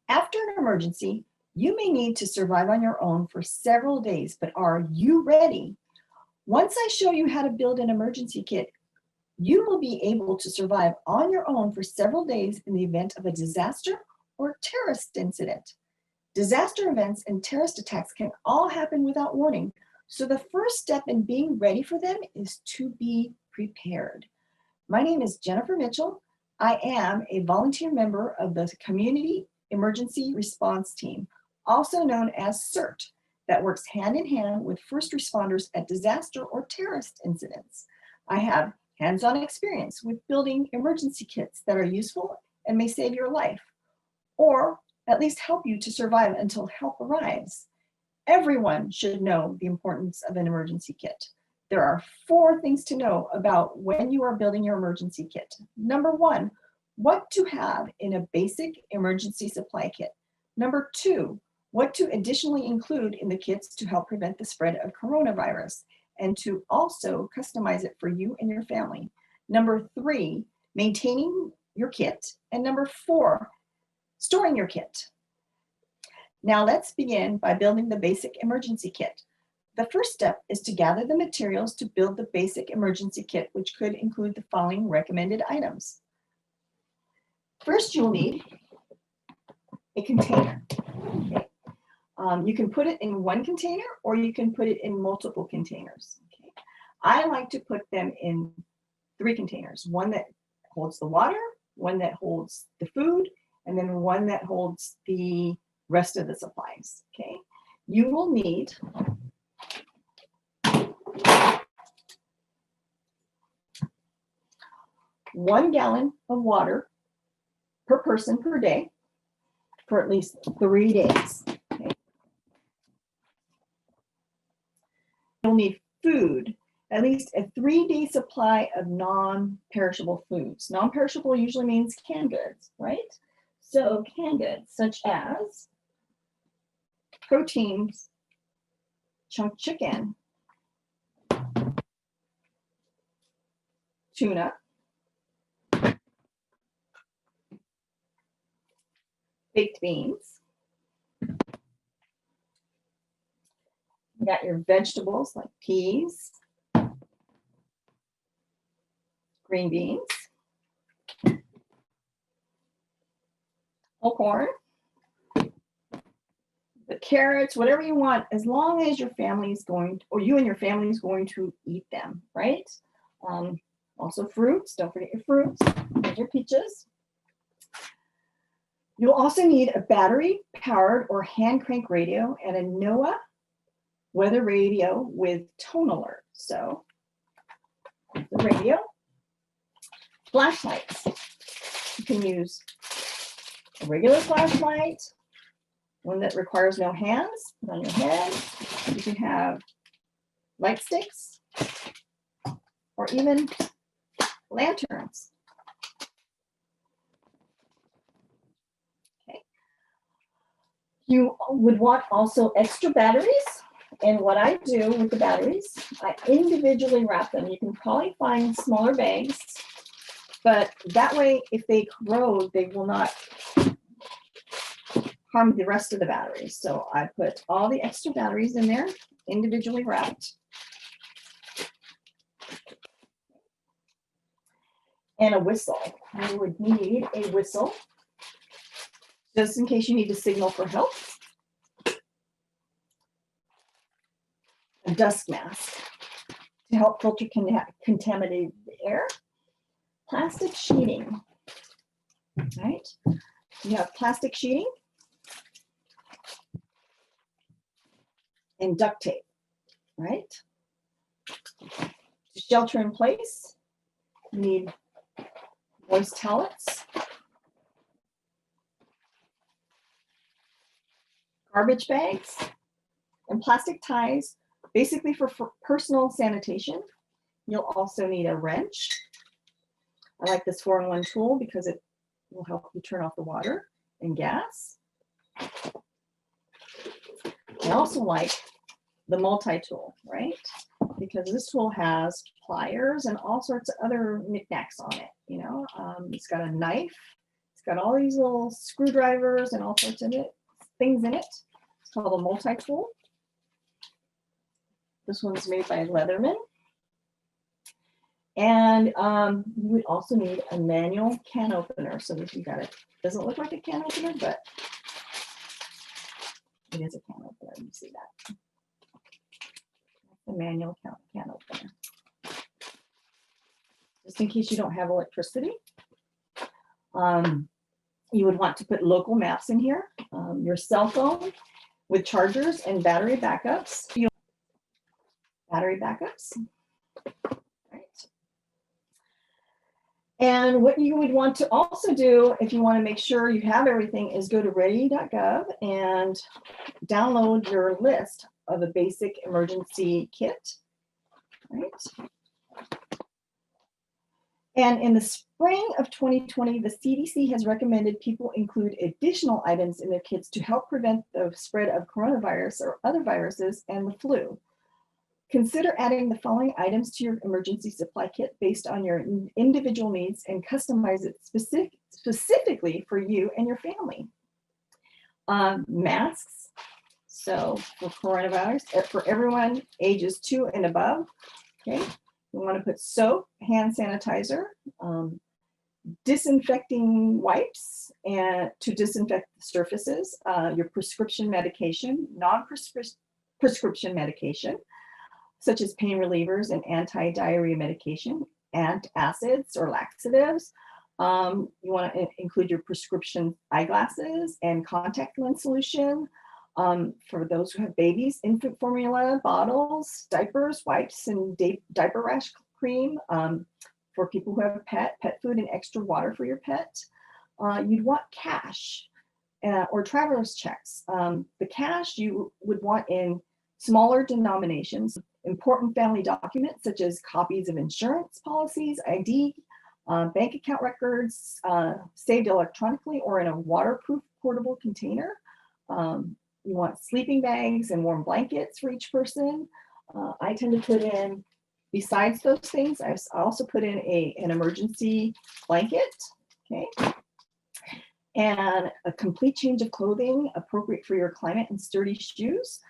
After an emergency, you may need to survive on your own for several days, but are you ready? Once I show you how to build an emergency kit, you will be able to survive on your own for several days in the event of a disaster or terrorist incident. Disaster events and terrorist attacks can all happen without warning, so the first step in being ready for them is to be prepared. My name is Jennifer Mitchell. I am a volunteer member of the Community Emergency Response Team, also known as CERT, that works hand in hand with first responders at disaster or terrorist incidents. I have hands-on experience with building emergency kits that are useful and may save your life, or at least help you to survive until help arrives. Everyone should know the importance of an emergency kit. There are 4 things to know about when you are building your emergency kit. Number 1, what to have in a basic emergency supply kit. Number 2, what to additionally include in the kits to help prevent the spread of coronavirus and to also customize it for you and your family. Number 3, maintaining your kit. And number 4, storing your kit. Now let's begin by building the basic emergency kit. The first step is to gather the materials to build the basic emergency kit, which could include the following recommended items. First, you'll need a container. Okay. You can put it in one container or you can put it in multiple containers. Okay. I like to put them in 3 containers, one that holds the water, one that holds the food, and then one that holds the rest of the supplies. Okay. You will need 1 gallon of water per person per day for at least 3 days. Okay. You'll need food, at least a 3-day supply of non-perishable foods. Non-perishable usually means canned goods, right? So canned goods such as proteins, chunk chicken, tuna, baked beans. You got your vegetables like peas, green beans, whole corn, the carrots, whatever you want, as long as your family is going, or you and your family is going to eat them, right? Also fruits, don't forget your fruits, there's your peaches. You'll also need a battery-powered or hand-crank radio and a NOAA weather radio with tone alert. So the radio, flashlights. You can use a regular flashlight, one that requires no hands, put on your head. You can have light sticks or even lanterns. Okay. You would want also extra batteries. And what I do with the batteries, I individually wrap them. You can probably find smaller bags, but that way, if they corrode, they will not harm the rest of the batteries. So I put all the extra batteries in there, individually wrapped. And a whistle. You would need a whistle just in case you need to signal for help. A dust mask to help filter contaminated air. Plastic sheeting, right? You have plastic sheeting and duct tape, right? To shelter in place, you need moist towels, garbage bags, and plastic ties, basically for personal sanitation. You'll also need a wrench. I like this 4-in-1 tool because it will help you turn off the water and gas. I also like the multi-tool, right? Because this tool has pliers and all sorts of other knickknacks on it. You know, it's got a knife, it's got all these little screwdrivers and all sorts of things in it. It's called a multi-tool. This one's made by Leatherman. And you would also need a manual can opener. So this you got it. Doesn't look like a can opener, but it is a can opener. You see that? The manual can opener. Just in case you don't have electricity. You would want to put local maps in here, your cell phone with chargers and battery backups. Battery backups. Right. And what you would want to also do if you want to make sure you have everything is go to ready.gov and download your list of a basic emergency kit. Right. And in the spring of 2020, the CDC has recommended people include additional items in their kits to help prevent the spread of coronavirus or other viruses and the flu. Consider adding the following items to your emergency supply kit based on your individual needs and customize it specifically for you and your family. Masks. So for coronavirus, for everyone ages 2 and above, okay? You want to put soap, hand sanitizer, disinfecting wipes and to disinfect the surfaces, your prescription medication, non-prescription medication, such as pain relievers and anti-diarrhea medication, antacids or laxatives. You want to include your prescription eyeglasses and contact lens solution. For those who have babies, infant formula, bottles, diapers, wipes, and diaper rash cream. For people who have a pet food and extra water for your pet. You'd want cash or traveler's checks. The cash you would want in smaller denominations, important family documents such as copies of insurance policies, ID, bank account records, saved electronically or in a waterproof portable container. You want sleeping bags and warm blankets for each person. I tend to put in, besides those things, I also put in an emergency blanket, okay? And a complete change of clothing appropriate for your climate and sturdy shoes.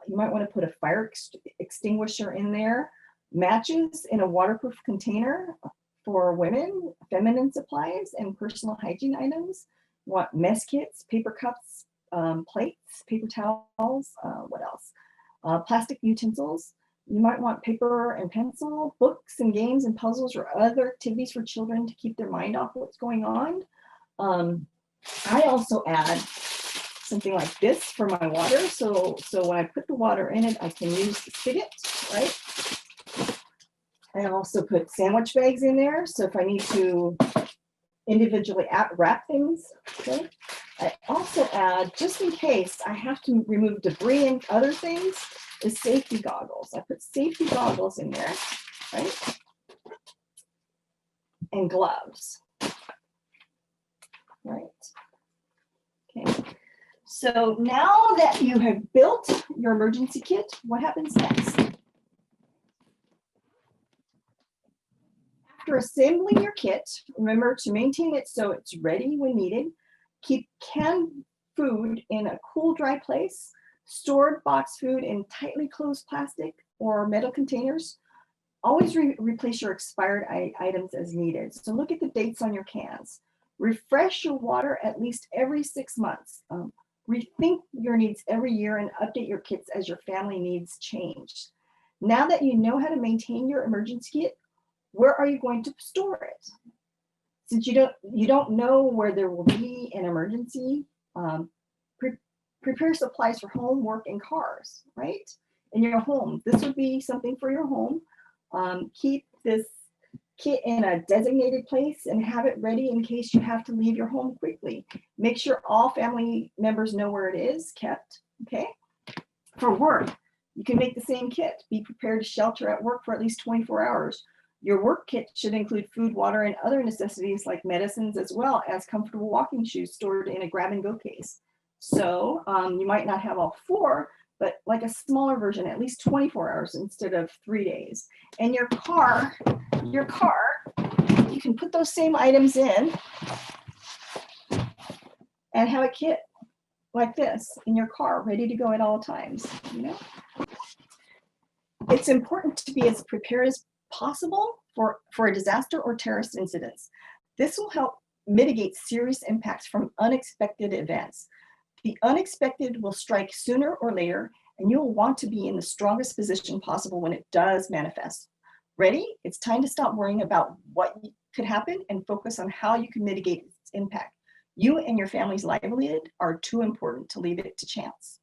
You might want to put a fire extinguisher in there, matches in a waterproof container for women, feminine supplies, and personal hygiene items. You want mess kits, paper cups, plates, paper towels, what else? Plastic utensils. You might want paper and pencil, books and games and puzzles or other activities for children to keep their mind off what's going on. I also add something like this for my water. So when I put the water in it, I can use the spigot, right? I also put sandwich bags in there. So if I need to individually wrap things, okay? I also add, just in case I have to remove debris and other things, is safety goggles. I put safety goggles in there, right? And gloves, right? Okay. So now that you have built your emergency kit, what happens next? After assembling your kit, remember to maintain it so it's ready when needed. Keep canned food in a cool, dry place. Stored box food in tightly closed plastic or metal containers. Always replace your expired items as needed. So look at the dates on your cans. Refresh your water at least every 6 months. Rethink your needs every year and update your kits as your family needs change. Now that you know how to maintain your emergency kit, where are you going to store it? Since you don't know where there will be an emergency, prepare supplies for home, work, and cars, right? In your home, this would be something for your home. Keep this kit in a designated place and have it ready in case you have to leave your home quickly. Make sure all family members know where it is kept, okay? For work, you can make the same kit. Be prepared to shelter at work for at least 24 hours. Your work kit should include food, water, and other necessities like medicines, as well as comfortable walking shoes stored in a grab-and-go case. So you might not have all 4, but like a smaller version, at least 24 hours instead of 3 days. And your car, you can put those same items in and have a kit like this in your car, ready to go at all times, you know? It's important to be as prepared as possible for a disaster or terrorist incidents. This will help mitigate serious impacts from unexpected events. The unexpected will strike sooner or later, and you'll want to be in the strongest position possible when it does manifest. Ready? It's time to stop worrying about what could happen and focus on how you can mitigate its impact. You and your family's livelihood are too important to leave it to chance.